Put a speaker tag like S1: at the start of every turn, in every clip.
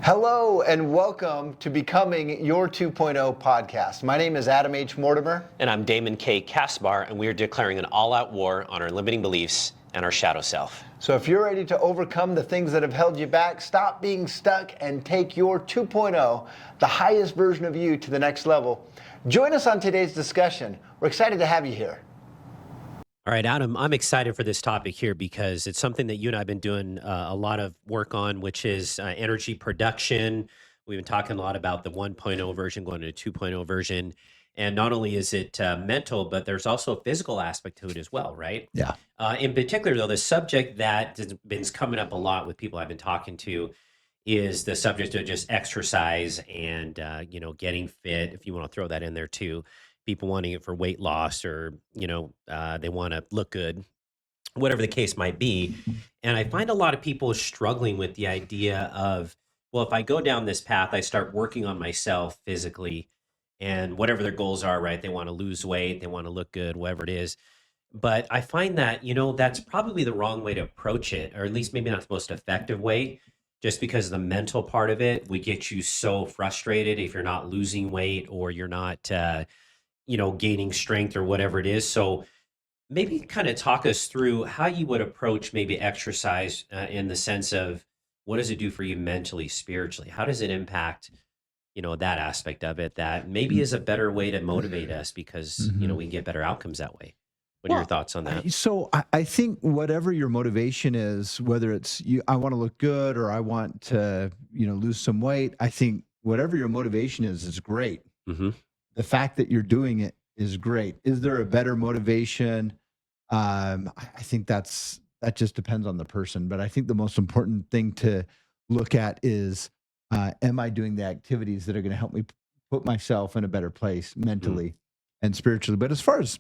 S1: Hello and welcome to Becoming Your 2.0 podcast. My name is Adam H. Mortimer.
S2: And I'm Damon K. Casabar, and we are declaring an all-out war on our limiting beliefs and our shadow self.
S1: So if you're ready to overcome the things that have held you back, stop being stuck, and take your 2.0, the highest version of you, to the next level, join us on today's discussion. We're excited to have you here.
S2: All right, Adam, I'm excited for this topic here because it's something that you and I have been doing a lot of work on, which is energy production. We've been talking a lot about the 1.0 version going to the 2.0 version. And not only is it mental, but there's also a physical aspect to it as well, right?
S1: Yeah.
S2: In particular, though, the subject that has been coming up a lot with people I've been talking to is the subject of just exercise and, getting fit, if you want to throw that in there too. People wanting it for weight loss or, they want to look good, whatever the case might be. And I find a lot of people struggling with the idea of, well, if I go down this path, I start working on myself physically and whatever their goals are, right? They want to lose weight, they want to look good, whatever it is. But I find that, that's probably the wrong way to approach it, or at least maybe not the most effective way, just because the mental part of it would get you so frustrated if you're not losing weight or you're not, gaining strength or whatever it is. So maybe kind of talk us through how you would approach maybe exercise in the sense of what does it do for you mentally, spiritually? How does it impact, that aspect of it that maybe is a better way to motivate us because, we can get better outcomes that way. What are your thoughts on that?
S3: I think whatever your motivation is, whether it's I want to look good or I want to, lose some weight, I think whatever your motivation is great.
S2: Mm-hmm.
S3: The fact that you're doing it is great. Is there a better motivation? I think that just depends on the person. But I think the most important thing to look at is, am I doing the activities that are going to help me put myself in a better place mentally and spiritually? But as far as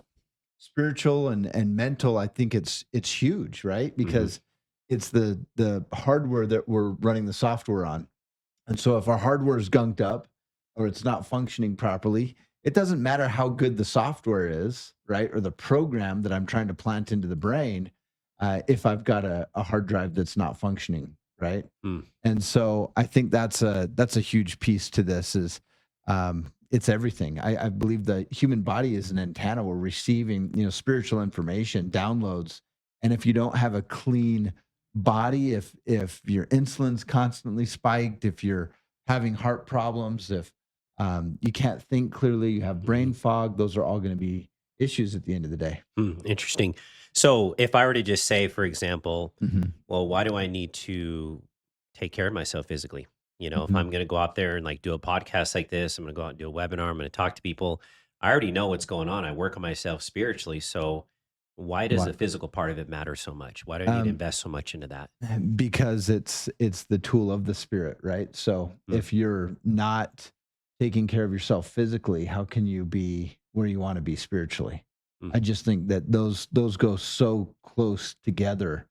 S3: spiritual and mental, I think it's huge, right? Because it's the hardware that we're running the software on. And so if our hardware is gunked up or it's not functioning properly, it doesn't matter how good the software is, right? Or the program that I'm trying to plant into the brain, if I've got a hard drive that's not functioning, right? And so I think that's a huge piece to this is it's everything. I believe the human body is an antenna. We're receiving, spiritual information, downloads. And if you don't have a clean body, if your insulin's constantly spiked, if you're having heart problems, if you can't think clearly, you have brain fog, those are all going to be issues at the end of the day.
S2: Interesting. So if I were to just say, for example, well, why do I need to take care of myself physically? If I'm going to go out there and do a podcast like this, I'm going to go out and do a webinar, I'm going to talk to people. I already know what's going on. I work on myself spiritually. So why does the physical part of it matter so much? Why do I need to invest so much into that?
S3: Because it's the tool of the spirit, right? So if you're not taking care of yourself physically, how can you be where you want to be spiritually? I just think that those go so close together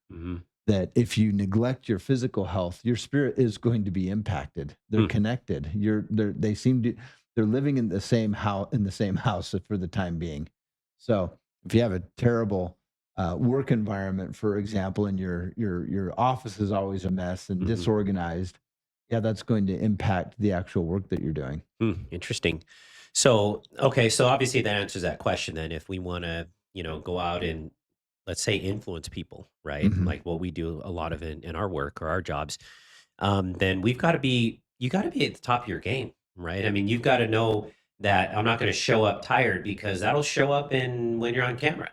S3: that if you neglect your physical health, your spirit is going to be impacted. They're connected. They're living in the same house for the time being. So if you have a terrible work environment, for example, and your office is always a mess and disorganized, that's going to impact the actual work that you're doing.
S2: Interesting. So, okay. So obviously that answers that question then. If we want to, go out and let's say influence people, right? Like what we do a lot of in our work or our jobs, then you got to be at the top of your game, right? I mean, you've got to know that I'm not going to show up tired because that'll show up when you're on camera,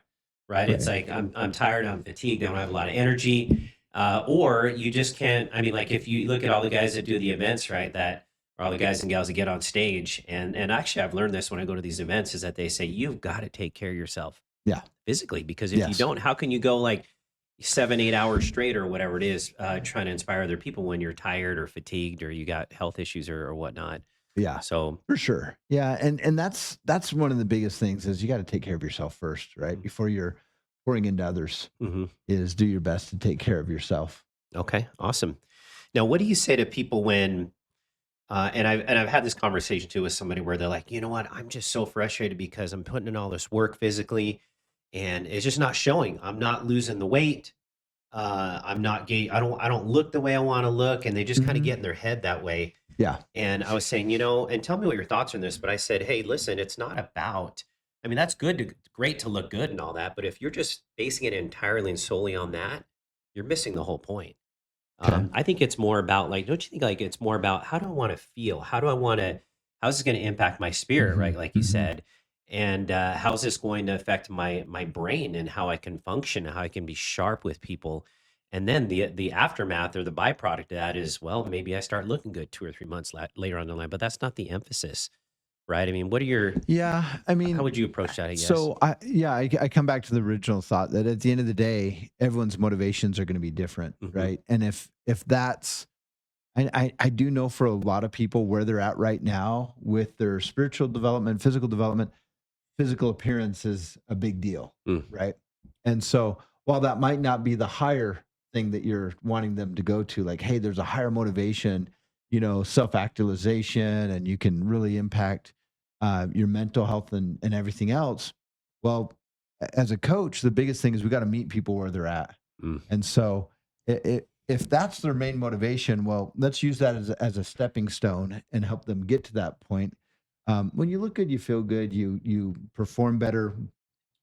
S2: right? It's like, I'm tired, I'm fatigued, I don't have a lot of energy. Or you just can't, if you look at all the guys that do the events, right, that are all the guys and gals that get on stage. And actually I've learned this when I go to these events is that they say, you've got to take care of yourself physically, because if you don't, how can you go 7-8 hours straight or whatever it is, trying to inspire other people when you're tired or fatigued or you got health issues or whatnot.
S3: Yeah.
S2: So
S3: for sure. Yeah. And that's one of the biggest things is you got to take care of yourself first, right? Before you're pouring into others, is do your best to take care of yourself.
S2: Okay. Awesome. Now, what do you say to people when, and I've had this conversation too with somebody where they're like, you know what, I'm just so frustrated because I'm putting in all this work physically and it's just not showing. I'm not losing the weight. I'm not gay. I don't look the way I want to look. And they just kind of
S3: Mhm.
S2: get in their head that way.
S3: Yeah.
S2: And I was saying, and tell me what your thoughts are on this. But I said, hey, listen, it's not about, I mean, that's great to look good and all that. But if you're just basing it entirely and solely on that, you're missing the whole point.
S3: Okay.
S2: I think it's more about like, don't you think like it's more about how do I want to feel? How's this going to impact my spirit, right?
S3: Mhm.
S2: Like you
S3: Mhm.
S2: said, and how's this going to affect my brain and how I can function, how I can be sharp with people, and then the aftermath or the byproduct of that is, well, maybe I start looking good 2 or 3 months later on the line, but that's not the emphasis, right? I mean,
S3: Yeah, I
S2: how
S3: mean,
S2: would you approach that? I guess.
S3: so I come back to the original thought that at the end of the day, everyone's motivations are going to be different,
S2: Hmm.
S3: right? And if that's I do know for a lot of people where they're at right now with their spiritual development, physical appearance is a big deal,
S2: Mm,
S3: right? And so while that might not be the higher thing that you're wanting them to go to, like, hey, there's a higher motivation, self-actualization, and you can really impact your mental health and everything else. Well, as a coach, the biggest thing is we got to meet people where they're at.
S2: mm,
S3: And so if that's their main motivation, well, let's use that as a stepping stone and help them get to that point. When you look good, you feel good. You perform better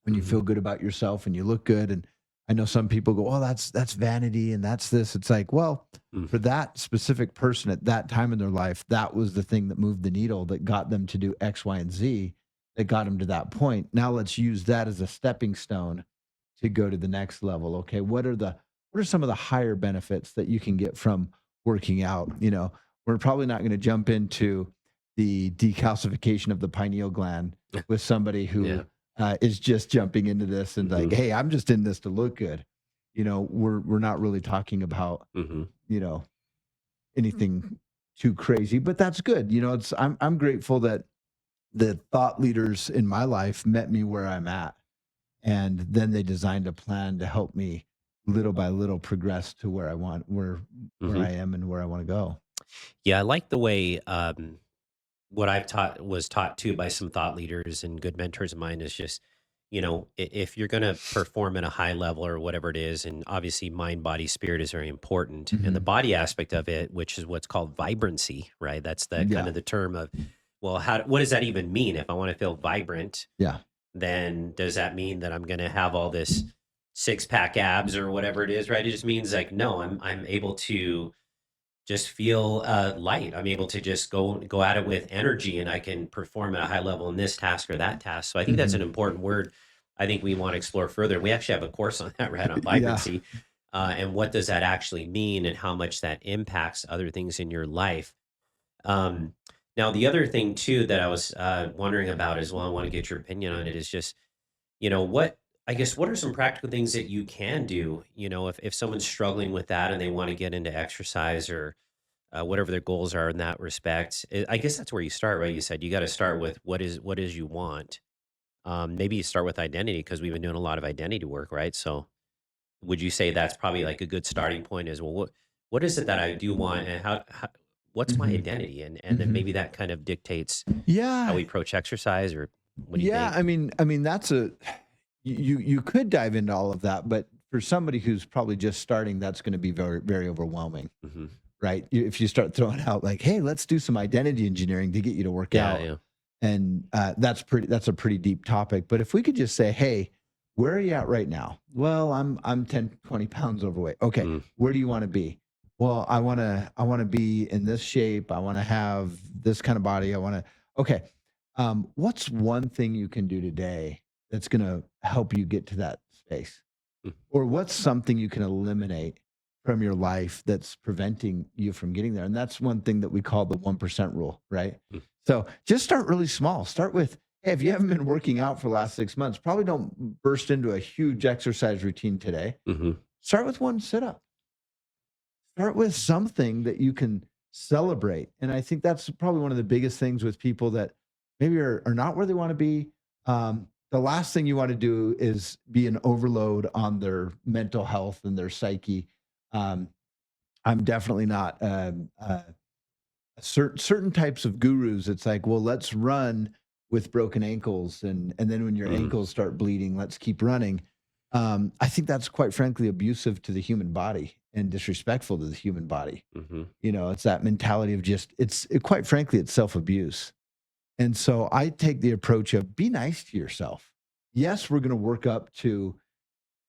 S3: when you
S2: hmm,
S3: feel good about yourself and you look good. And I know some people go, "Oh, that's vanity and that's this." It's like, well,
S2: mm,
S3: for that specific person at that time in their life, that was the thing that moved the needle that got them to do X, Y, and Z, that got them to that point. Now let's use that as a stepping stone to go to the next level. Okay, what are some of the higher benefits that you can get from working out? We're probably not going to jump into the decalcification of the pineal gland with somebody
S2: yeah.
S3: who is just jumping into this and like,
S2: Hmm.
S3: hey, I'm just in this to look good. We're not really talking about
S2: Hmm.
S3: you know anything too crazy, but that's good. I'm grateful that the thought leaders in my life met me where I'm at, and then they designed a plan to help me little by little progress to where
S2: Hmm.
S3: I am and where I want to go.
S2: Yeah, I like the way what I've taught was taught too by some thought leaders and good mentors of mine is just, if you're going to perform at a high level or whatever it is, and obviously mind, body, spirit is very important. And the
S3: Hmm.
S2: body aspect of it, which is what's called vibrancy, right? That's the kind
S3: Yeah,
S2: of the term of, well, what does that even mean? If I want to feel vibrant,
S3: yeah.
S2: then does that mean that I'm going to have all this six pack abs or whatever it is, right? It just means like, no, I'm able to just feel light. I'm able to just go at it with energy, and I can perform at a high level in this task or that task. So I think that's an
S3: Hmm.
S2: important word. I think we want to explore further. We actually have a course on that, right, on
S3: Yeah.
S2: vibrancy, and what does that actually mean, and how much that impacts other things in your life. Um, Now, the other thing too that I was wondering about as well, I want to get your opinion on it, is just what I guess what are some practical things that you can do? If someone's struggling with that and they want to get into exercise or whatever their goals are in that respect. I guess that's where you start, right? You said you got to start with what is you want. Maybe you start with identity because we've been doing a lot of identity work, right? So would you say that's probably like a good starting point? Is well, what is it that I do want, and how what's my
S3: Hmm.
S2: identity, and then
S3: Hmm.
S2: maybe that kind of dictates how
S3: Yeah.
S2: we approach exercise, or what do you
S3: Yeah.
S2: think?
S3: I mean, that's you could dive into all of that, but for somebody who's probably just starting, that's going to be very, very overwhelming,
S2: Hmm.
S3: right? If you start throwing out like, hey, let's do some identity engineering to get you to work
S2: Yeah,
S3: out,
S2: yeah.
S3: and that's a pretty deep topic. But if we could just say, hey, where are you at right now? Well, I'm 10, 20 pounds overweight. Okay,
S2: Mm,
S3: where do you want to be? Well, I want to be in this shape. I want to have this kind of body. I want to. Okay, what's one thing you can do today that's going to help you get to that space?
S2: mm,
S3: Or what's something you can eliminate from your life that's preventing you from getting there? And that's one thing that we call the 1% rule, right?
S2: mm,
S3: So just start really small. Start with, hey, if you haven't been working out for the last 6 months, probably don't burst into a huge exercise routine today.
S2: mhm.
S3: Start with one sit up. Start with something that you can celebrate. And I think that's probably one of the biggest things with people that maybe are not where they want to be. The last thing you want to do is be an overload on their mental health and their psyche. Um, I'm definitely not certain types of gurus. It's like, well, let's run with broken ankles, and then when your
S2: Mm,
S3: ankles start bleeding, let's keep running. I think that's quite frankly abusive to the human body and disrespectful to the human body.
S2: Hmm.
S3: It's that mentality of just quite frankly, it's self-abuse. And so I take the approach of be nice to yourself. Yes, we're going to work up to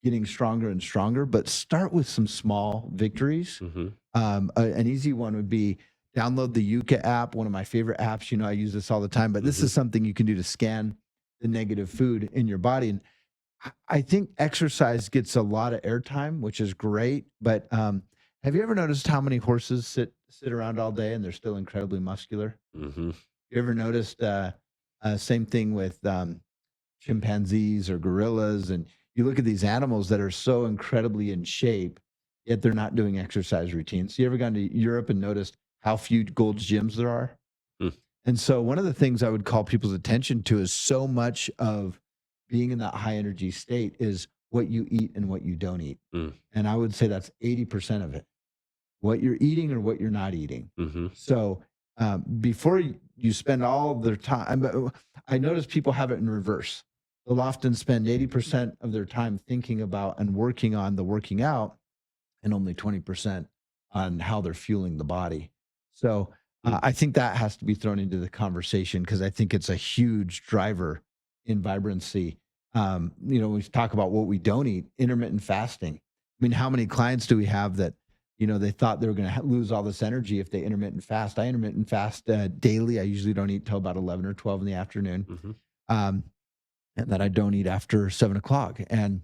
S3: getting stronger and stronger, but start with some small victories.
S2: Hmm.
S3: An easy one would be download the Yuka app, one of my favorite apps. I use this all the time, but this
S2: Hmm.
S3: is something you can do to scan the negative food in your body. And I think exercise gets a lot of airtime, which is great. But have you ever noticed how many horses sit around all day and they're still incredibly muscular?
S2: Hmm.
S3: You ever noticed same thing with chimpanzees or gorillas? And you look at these animals that are so incredibly in shape, yet they're not doing exercise routines. You ever gone to Europe and noticed how few Gold's gyms there are? And so one of the things I would call people's attention to is so much of being in that high energy state is what you eat and what you don't eat.
S2: Mm.
S3: And I would say that's 80% of it, what you're eating or what you're not eating.
S2: Hmm.
S3: So before you spend all their time, I notice people have it in reverse. They'll often spend 80% of their time thinking about and working on the working out and only 20% on how they're fueling the body. So I think that has to be thrown into the conversation because I think it's a huge driver in vibrancy. When we talk about what we don't eat, intermittent fasting. I mean, how many clients do we have that, they thought they were going to lose all this energy if they intermittent fast? I intermittent fast daily. I usually don't eat till about 11 or 12 in the afternoon.
S2: Hmm.
S3: And that I don't eat after 7 o'clock. And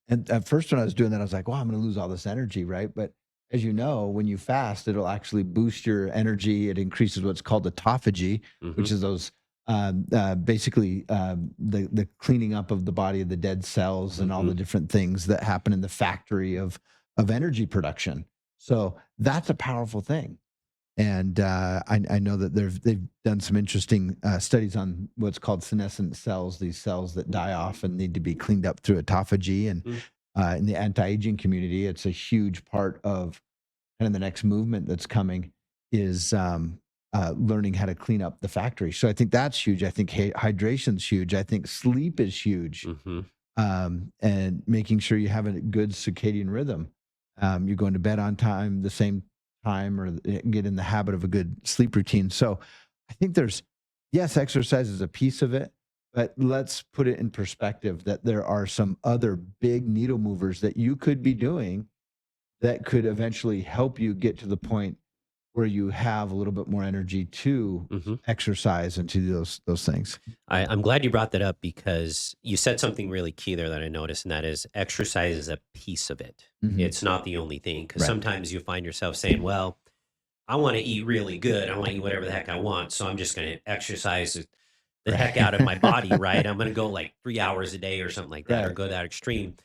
S3: at first, when I was doing that, I was like, "Wow, I'm going to lose all this energy, right?" But as you know, when you fast, it'll actually boost your energy. It increases what's called autophagy, which is those basically the cleaning up of the body of the dead cells and all the different things that happen in the factory of energy production. So that's a powerful thing. And I know that they've done some interesting studies on what's called senescent cells, these cells that die off and need to be cleaned up through autophagy. And in the anti-aging community, it's a huge part of kind of the next movement that's coming is learning how to clean up the factory. So I think that's huge. I think hydration's huge. I think sleep is huge.
S2: Hmm.
S3: And making sure you have a good circadian rhythm. You're going to bed on time, the same time, or get in the habit of a good sleep routine. So I think yes, exercise is a piece of it, but let's put it in perspective that there are some other big needle movers that you could be doing that could eventually help you get to the point where you have a little bit more energy to
S2: Hmm.
S3: exercise and to do those things.
S2: I'm glad you brought that up because you said something really key there that I noticed, and that is exercise is a piece of it.
S3: Mhm.
S2: It's not the only thing because
S3: Right.
S2: sometimes you find yourself saying, well, I want to eat really good. I want to eat whatever the heck I want. So I'm just going to exercise the heck out of my body, right? I'm going to go like 3 hours a day or something like that, or
S3: Right.
S2: go that extreme.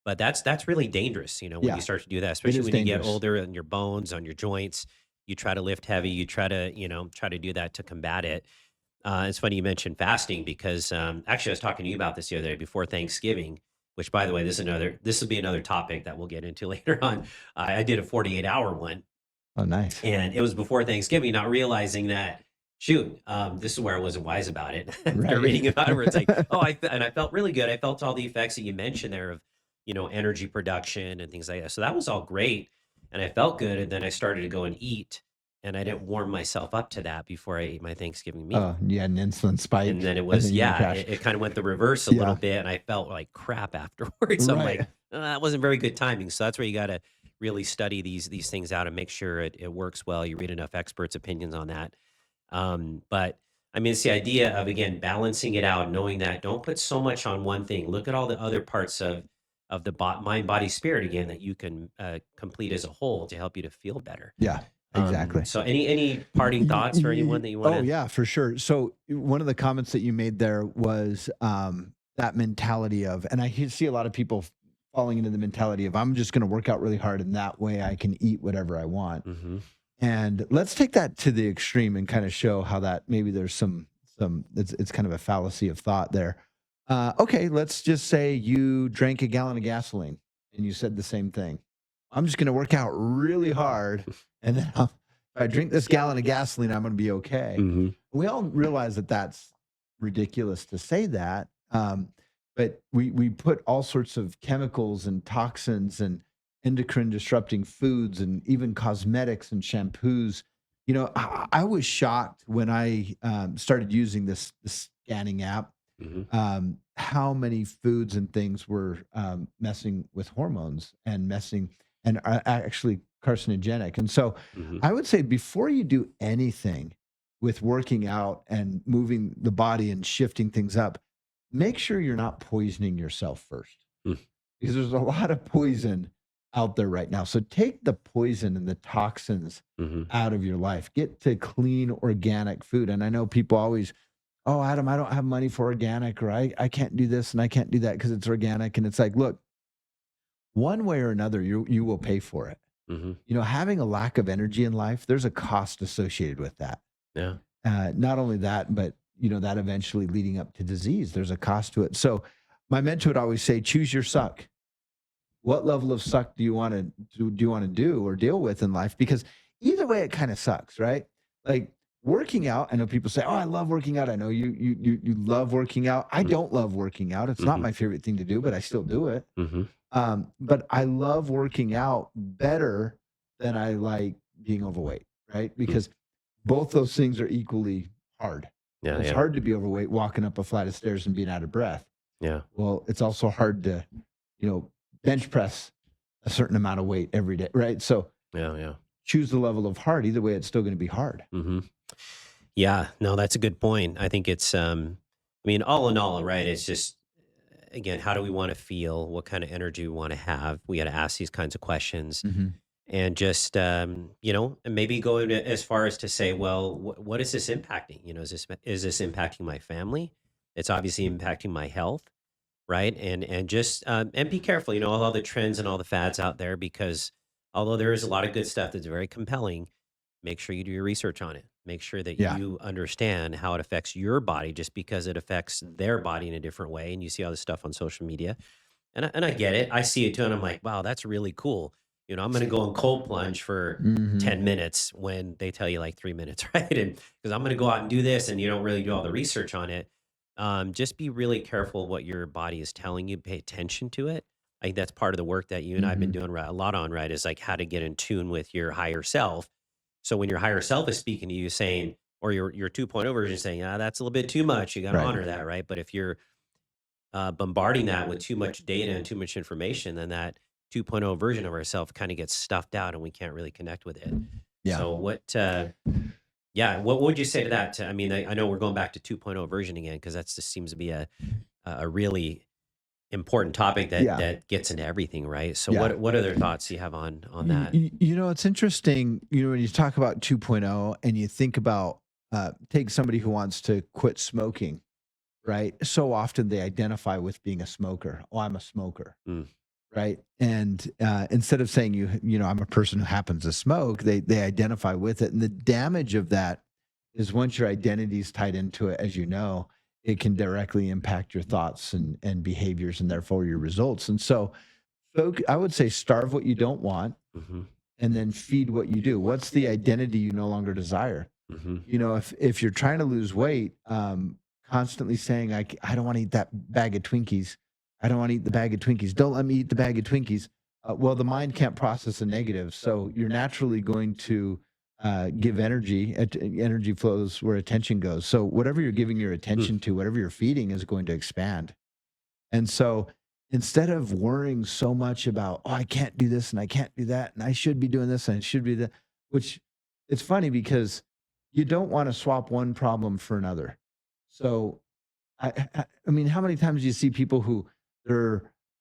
S2: But that's really dangerous, when
S3: Yeah,
S2: you start to do that,
S3: it
S2: especially
S3: is
S2: when you get
S3: dangerous.
S2: older and your bones, on your joints, you try to lift heavy, you try to, try to do that to combat it. It's funny you mentioned fasting because actually I was talking to you about this the other day before Thanksgiving, which by the way, this will be another topic that we'll get into later on. I did a 48-hour one
S3: Oh, nice.
S2: and it was before Thanksgiving, not realizing that, shoot, this is where I wasn't wise about it. After
S3: Right.
S2: reading about it, where it's like, oh, and I felt really good. I felt all the effects that you mentioned there of, energy production and things like that. So that was all great. And I felt good. And then I started to go and eat. And I didn't warm myself up to that before I ate my Thanksgiving meal.
S3: Oh, you had an insulin spike.
S2: And then it
S3: and
S2: was,
S3: then you
S2: yeah,
S3: crashed.
S2: it kind of went the reverse a little
S3: Yeah.
S2: bit. And I felt like crap afterwards. I'm
S3: Right.
S2: like, that wasn't very good timing. So that's where you got to really study these things out and make sure it works well. You read enough experts' opinions on that. But I mean, it's the idea of, again, balancing it out, knowing that don't put so much on one thing. Look at all the other parts of the mind, body, spirit, again, that you can complete as a whole to help you to feel better.
S3: Yeah, exactly.
S2: So any parting thoughts for anyone that you want
S3: Oh,
S2: to?
S3: yeah, for sure. So one of the comments that you made there was that mentality of, and see a lot of people falling into the mentality of, I'm just going to work out really hard and that way I can eat whatever I want.
S2: Mm-hmm.
S3: And let's take that to the extreme and kind of show how that maybe there's some it's kind of a fallacy of thought there. Okay, let's just say you drank a gallon of gasoline and you said the same thing. I'm just going to work out really hard, and then if I drink this gallon of gasoline, I'm going to be okay.
S2: Mm-hmm.
S3: We all realize that that's ridiculous to say that. but we put all sorts of chemicals and toxins and endocrine disrupting foods and even cosmetics and shampoos. I was shocked when I started using this scanning app,
S2: Hmm.
S3: how many foods and things were messing with hormones and messing and are actually carcinogenic. And so
S2: Hmm.
S3: I would say before you do anything with working out and moving the body and shifting things up, make sure you're not poisoning yourself first, because there's a lot of poison out there right now. So take the poison and the toxins
S2: Hmm.
S3: out of your life. Get to clean organic food. And I know people always, oh, Adam, I don't have money for organic, or I can't do this and I can't do that because it's organic. And it's like, look, one way or another, you will pay for it.
S2: Hmm.
S3: Having a lack of energy in life, there's a cost associated with that.
S2: Yeah.
S3: Not only that, but that eventually leading up to disease, there's a cost to it. So my mentor would always say, choose your suck. What level of suck do you want to do or deal with in life? Because either way, it kind of sucks, right? Like working out. I know people say, "Oh, I love working out." I know you love working out. I don't love working out. It's not
S2: Hmm.
S3: my favorite thing to do, but I still do it.
S2: Hmm.
S3: But I love working out better than I like being overweight, right? Because both those things are equally hard.
S2: Yeah.
S3: It's
S2: Yeah.
S3: hard to be overweight walking up a flight of stairs and being out of breath.
S2: Yeah.
S3: Well, it's also hard to, you know, bench press a certain amount of weight every day, right? So
S2: Yeah. Yeah.
S3: choose the level of hard. Either way, it's still going to be hard.
S2: Hmm. Yeah. No, that's a good point. I think it's, I mean, all in all, right? It's just, again, how do we want to feel? What kind of energy we want to have? We got to ask these kinds of questions.
S3: Hmm.
S2: And just and maybe go as far as to say, well, what is this impacting? Is this impacting my family? It's obviously impacting my health, right? And just and be careful, all the trends and all the fads out there, because although there is a lot of good stuff that's very compelling, make sure you do your research on it. Make sure that
S3: Yeah.
S2: you understand how it affects your body, just because it affects their body in a different way. And you see all this stuff on social media, and I get it. I see it too, and I'm like, wow, that's really cool. I'm going to go in cold plunge for
S3: Hmm.
S2: 10 minutes when they tell you like 3 minutes, right? And because I'm going to go out and do this, and you don't really do all the research on it. Just be really careful what your body is telling you. Pay attention to it. I think that's part of the work that you and I have been
S3: Hmm.
S2: doing a lot on, right? Is like how to get in tune with your higher self. So when your higher self is speaking to you saying, or your 2.0 version saying, that's a little bit too much, you got to
S3: Right.
S2: honor that, right? But if you're bombarding that with too much data and too much information, then that 2.0 version of ourselves kind of gets stuffed out and we can't really connect with it.
S3: Yeah.
S2: So what would you say to that? I mean, I know we're going back to 2.0 version again, because that just seems to be a really important topic that
S3: Yeah.
S2: that gets into everything, right? So
S3: Yeah.
S2: what other thoughts do you have on that?
S3: It's interesting, when you talk about 2.0 and you think about, take somebody who wants to quit smoking, right? So often they identify with being a smoker. Oh, I'm a smoker,
S2: Mm.
S3: right? And instead of saying I'm a person who happens to smoke, they identify with it. And the damage of that is once your identity is tied into it, as you know, it can directly impact your thoughts and behaviors and therefore your results. And so, I would say starve what you don't want
S2: Hmm.
S3: and then feed what you do. What's the identity you no longer desire?
S2: Hmm.
S3: If you're trying to lose weight, constantly saying, I don't want to eat that bag of Twinkies. I don't want to eat the bag of Twinkies. Don't let me eat the bag of Twinkies. Well, the mind can't process a negative. So you're naturally going to give energy. Energy flows where attention goes. So whatever you're giving your attention to, whatever you're feeding is going to expand. And so instead of worrying so much about, oh, I can't do this and I can't do that, and I should be doing this and I should be that, which it's funny because you don't want to swap one problem for another. So, I mean, how many times do you see people who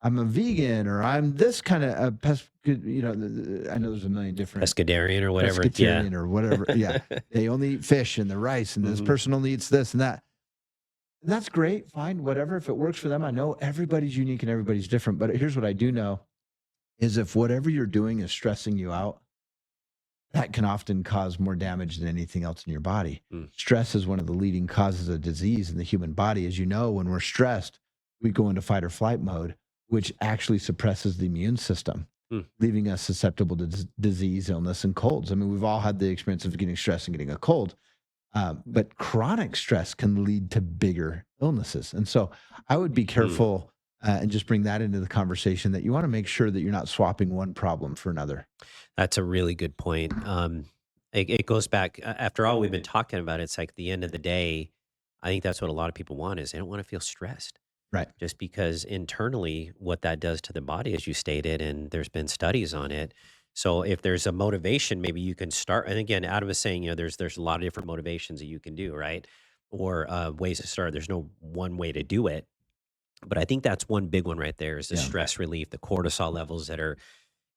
S3: I'm a vegan or I'm this kind of a I know there's a million different
S2: Pescatarian or whatever.
S3: pescatarian
S2: Yeah.
S3: or whatever. Yeah. They only eat fish and the rice, and this
S2: Mhm.
S3: person only eats this and that. And that's great, fine, whatever. If it works for them, I know everybody's unique and everybody's different. But here's what I do know is if whatever you're doing is stressing you out, that can often cause more damage than anything else in your body.
S2: Mm.
S3: Stress is one of the leading causes of disease in the human body. As you know, when we're stressed, we go into fight or flight mode, which actually suppresses the immune system,
S2: Mm.
S3: leaving us susceptible to disease, illness, and colds. I mean, we've all had the experience of getting stressed and getting a cold. But chronic stress can lead to bigger illnesses. And so I would be careful and just bring that into the conversation, that you want to make sure that you're not swapping one problem for another.
S2: That's a really good point. It goes back after all we've been talking about. It's like at the end of the day, I think that's what a lot of people want is they don't want to feel stressed.
S3: Right.
S2: Just because internally what that does to the body, as you stated, and there's been studies on it. So if there's a motivation, maybe you can start. And again, Adam was saying, there's a lot of different motivations that you can do, right? Or ways to start. There's no one way to do it. But I think that's one big one right there is the
S3: Yeah.
S2: stress relief, the cortisol levels that are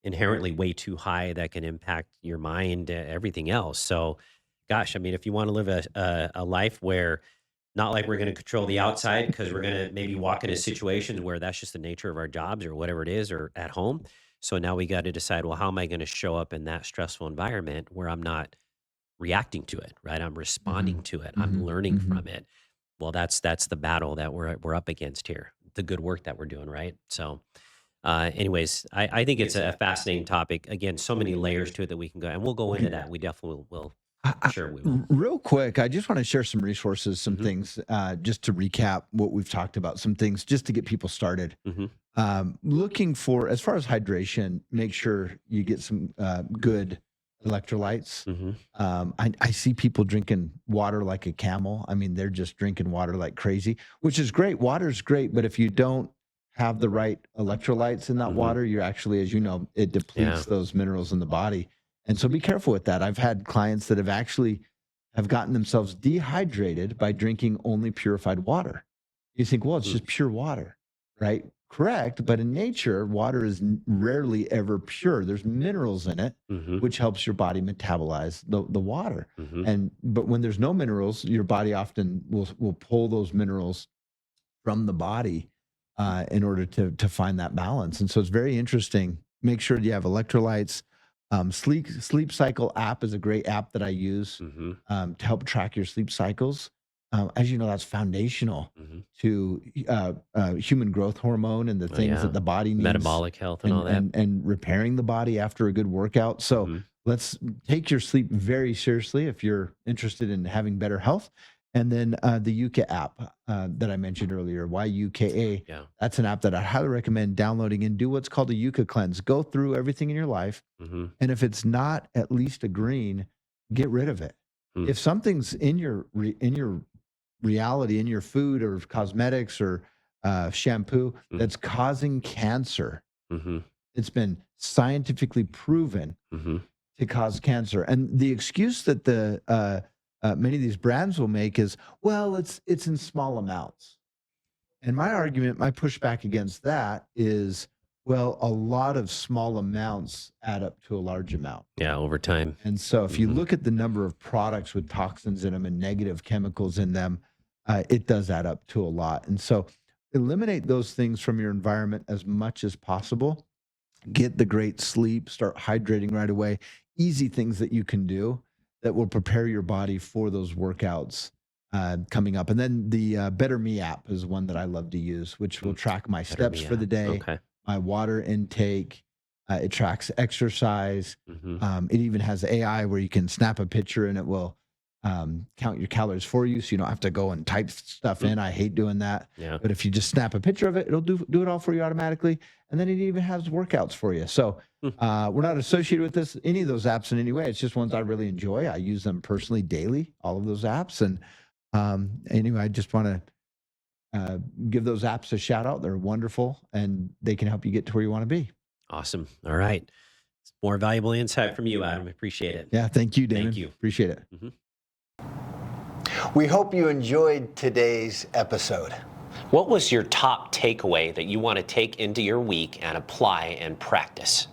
S2: inherently way too high that can impact your mind, everything else. So, gosh, I mean, if you want to live a life where not like we're going to control the outside because we're going to maybe walk into situations where that's just the nature of our jobs or whatever it is or at home. So now we got to decide, well, how am I going to show up in that stressful environment where I'm not reacting to it, right? I'm responding to it. I'm learning from it. Well, that's the battle that we're up against here. The good work that we're doing, right? So, anyways, I think it's a fascinating topic. Again, so many layers to it that we can go, and we'll go into that. We definitely will. Sure, we will.
S3: Real quick, I just want to share some resources, some
S2: Mhm.
S3: things, just to recap what we've talked about, some things just to get people started. Looking for, as far as hydration, make sure you get some good electrolytes. I see people drinking water like a camel. I mean, they're just drinking water like crazy, which is great. Water's great, but if you don't have the right electrolytes in that water, you're actually, as you know, it depletes those minerals in the body. And so be careful with that. I've had clients that have gotten themselves dehydrated by drinking only purified water. You think, well, it's just pure water, right? Correct. But in nature, water is rarely ever pure. There's minerals in it, which helps your body metabolize the water. But when there's no minerals, your body often will pull those minerals from the body in order to find that balance. And so it's very interesting. Make sure you have electrolytes. Sleep Cycle app is a great app that I use to help track your sleep cycles. As you know, that's foundational to human growth hormone and the things that the body needs,
S2: metabolic health and all that.
S3: and repairing the body after a good workout. So let's take your sleep very seriously if you're interested in having better health. And then the Yuka app that I mentioned earlier, YUKA.
S2: Yeah.
S3: That's an app that I highly recommend downloading and do what's called a Yuka cleanse. Go through everything in your life. And if it's not at least a green, get rid of it. If something's in your reality, in your food or cosmetics or shampoo that's causing cancer, it's been scientifically proven to cause cancer. And the excuse that many of these brands will make is, well, it's in small amounts. And my argument, my pushback against that is, well, a lot of small amounts add up to a large amount.
S2: Yeah, over time.
S3: And so if you look at the number of products with toxins in them and negative chemicals in them, it does add up to a lot. And so eliminate those things from your environment as much as possible. Get the great sleep, start hydrating right away. Easy things that you can do that will prepare your body for those workouts coming up. And then the Better Me app is one that I love to use, which will track my steps for the day, my water intake. It tracks exercise. It even has AI where you can snap a picture and it will count your calories for you, so you don't have to go and type stuff in. I hate doing that.
S2: Yeah.
S3: But if you just snap a picture of it, it'll do it all for you automatically. And then it even has workouts for you. So we're not associated with any of those apps in any way. It's just ones I really enjoy. I use them personally daily, all of those apps. And anyway, I just want to give those apps a shout out. They're wonderful and they can help you get to where you want to be.
S2: Awesome. All right. More valuable insight from you, Adam. Appreciate it.
S3: Yeah. Thank you, Damon.
S2: Thank you.
S3: Appreciate it.
S1: We hope you enjoyed today's episode.
S2: What was your top takeaway that you want to take into your week and apply and practice?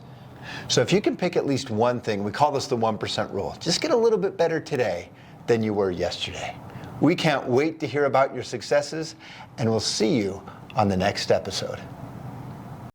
S1: So if you can pick at least one thing, we call this the 1% rule. Just get a little bit better today than you were yesterday. We can't wait to hear about your successes, and we'll see you on the next episode.